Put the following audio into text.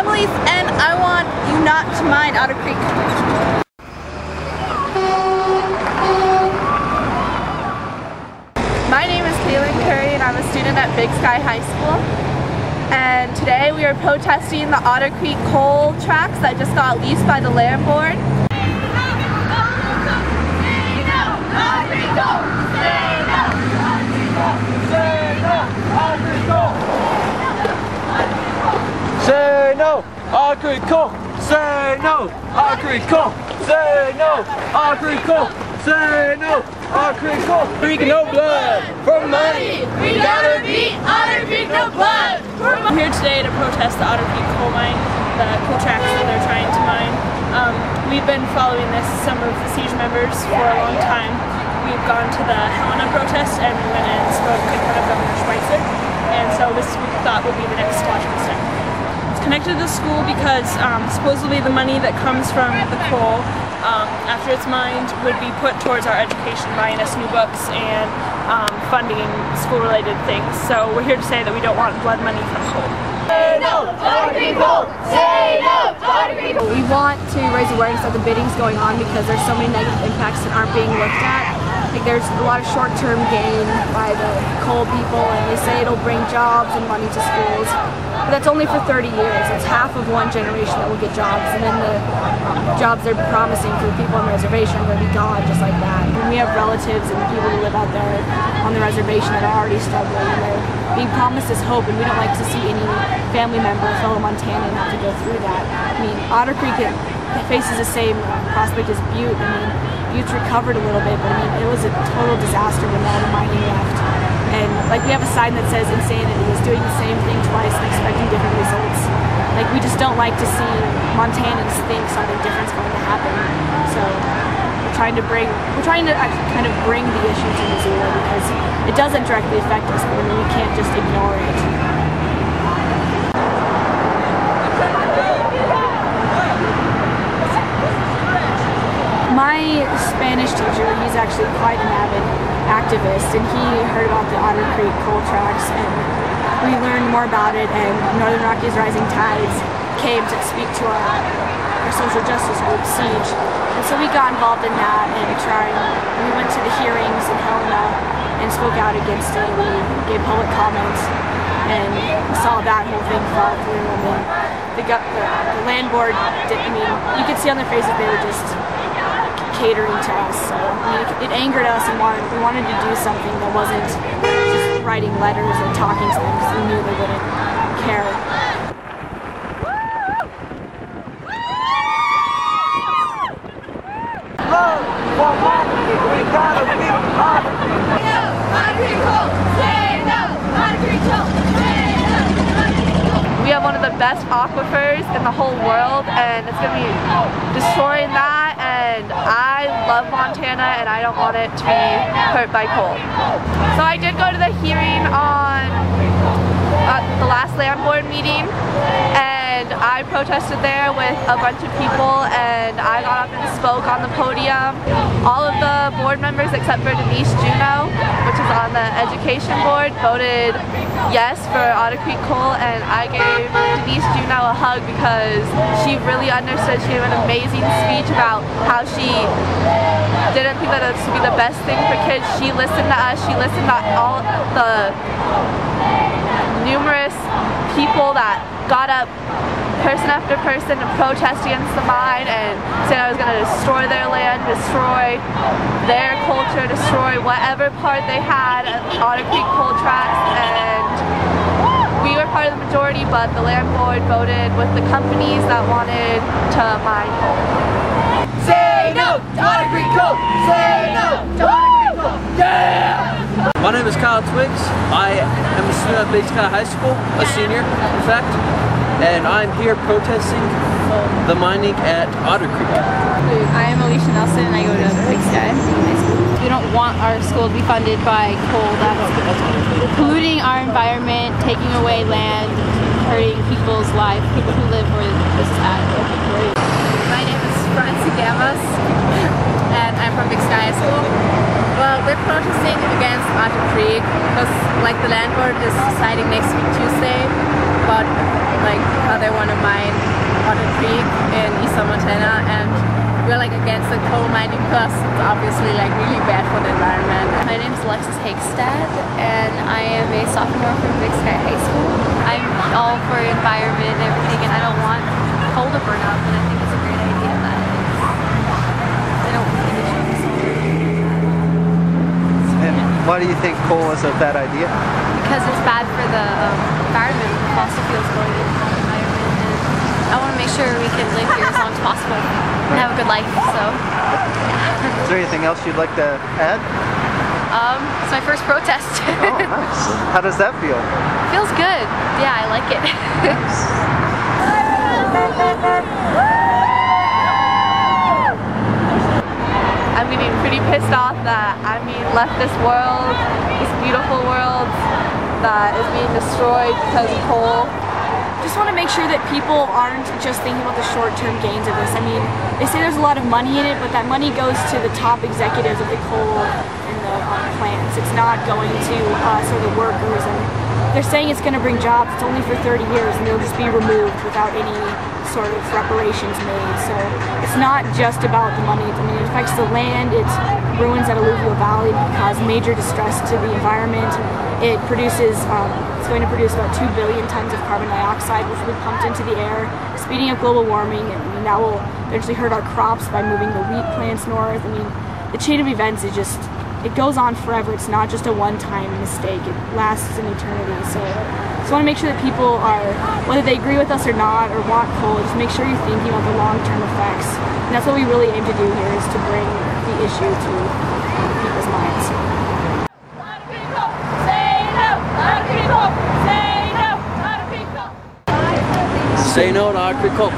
I'm Elise, and I want you not to mine Otter Creek. My name is Kaylin Curry, and I'm a student at Big Sky High School. And today we are protesting the Otter Creek coal tracks that just got leased by the land board. Say no, Otter Creek coal. Say no, Otter Creek coal. Say no, Otter Creek coal. Say no, Otter Creek coal. Creek no blood for money. We gotta beat Otter Creek no blood. I'm here today to protest the Otter Creek Coal Mine, the coal tracks that they're trying to mine. We've been following this, some of the siege members, for a long time. We've gone to the Helena protest and we went and spoke in front of Governor Schweitzer, and so this we thought would be the next logical step. It's connected to the school because supposedly the money that comes from the coal after it's mined would be put towards our education, buying us new books and funding school-related things. So we're here to say that we don't want blood money from coal. Say no to Otter Creek coal! Say no to Otter Creek coal! We want to raise awareness of the biddings going on because there's so many negative impacts that aren't being looked at. Like there's a lot of short-term gain by the coal people, and they say it'll bring jobs and money to schools. But that's only for 30 years. It's half of one generation that will get jobs, and then the jobs they're promising for the people on the reservation are going to be gone just like that. And we have relatives and people who live out there on the reservation that are already struggling, and they're being promised this hope, and we don't like to see any family member or fellow Montanan have to go through that. I mean, Otter Creek faces the same prospect as Butte. I mean, Butte's recovered a little bit, but I mean, it was a total disaster when all the mining left. And like we have a sign that says insanity is doing the same thing twice and expecting different results. Like we just don't like to see Montanans think something different's going to happen. So we're trying to actually kind of bring the issue to Missoula because it doesn't directly affect us, but I mean, we can't just ignore it. My Spanish teacher, he's actually quite an avid activist, and he heard about the Otter Creek coal tracks, and we learned more about it, and Northern Rockies Rising Tides came to speak to our social justice group, Siege. And so we got involved in that and we went to the hearings in Helena and spoke out against it. We gave public comments and saw that whole thing fall through, and then the land board did, I mean, you could see on their faces they were just catering to us. So I mean, it angered us, and we wanted to do something that wasn't just writing letters or talking to them because we knew they wouldn't care. We have one of the best aquifers in the whole world, and it's going to be destroying that, and I love Montana and I don't want it to be hurt by coal. So I did go to the hearing on the last land board meeting, and I protested there with a bunch of people, and I got up and spoke on the podium. All of the board members except for Denise Juneau, which is on the education board, voted yes for Otter Creek coal, and I gave Denise Juneau a hug because she really understood. She gave an amazing speech about how she didn't think that it would be the best thing for kids. She listened to us, she listened to all the numerous people that got up person after person to protest against the mine and saying I was going to destroy their land, destroy their culture, destroy whatever part they had at Otter Creek coal tracks, and we were part of the majority, but the land board voted with the companies that wanted to mine coal. Say no to Otter Creek coal! Say no to Otter Creek coal! Yeah! My name is Kyle Twiggs. I am a student at Big Sky High School, a senior, in fact, and I'm here protesting the mining at Otter Creek. I am Alicia Nelson, and I go to Big Sky High School. We don't want our school to be funded by coal that's polluting our environment, taking away land, hurting people's lives, people who live where this is at. My name is Francie Gamas, and I'm from Big Sky High School. Well, we're protesting against Otter Creek because, like, the land board is deciding next week Tuesday about, like, how they want to mine antenna, and we're like against the coal mining because it's obviously like really bad for the environment. My name is Alexis Hagstad, and I am a sophomore from Big Sky High School. I'm all for environment and everything, and I don't want coal to burn up, and I think it's a great idea that I don't think it should be solar. And why do you think coal is a bad idea? Because it's bad for the environment, the fossil fuels going into the environment, and I want to make sure we can live here as long as possible and have a good life, so. Is there anything else you'd like to add? It's my first protest. Oh, nice. How does that feel? Feels good. Yeah, I like it. I'm getting pretty pissed off that I'm being left this world, this beautiful world that is being destroyed because of coal. Just want to make sure that people aren't just thinking about the short-term gains of this. I mean, they say there's a lot of money in it, but that money goes to the top executives of the coal and the plants. It's not going to us or the workers. And they're saying it's going to bring jobs. It's only for 30 years, and they'll just be removed without any sort of reparations made. So it's not just about the money. I mean, it affects the land. It ruins that alluvial valley, cause major distress to the environment. It produces, it's going to produce about 2 billion tons of carbon dioxide, which will be pumped into the air, speeding up global warming, and that will eventually hurt our crops by moving the wheat plants north. I mean, the chain of events is just, it goes on forever. It's not just a one-time mistake. It lasts an eternity. So I just want to make sure that people are, whether they agree with us or not, or want coal, just make sure you're thinking about the long-term effects. And that's what we really aim to do here, is to bring the issue to people's minds. Say no to Otter Creek Coal.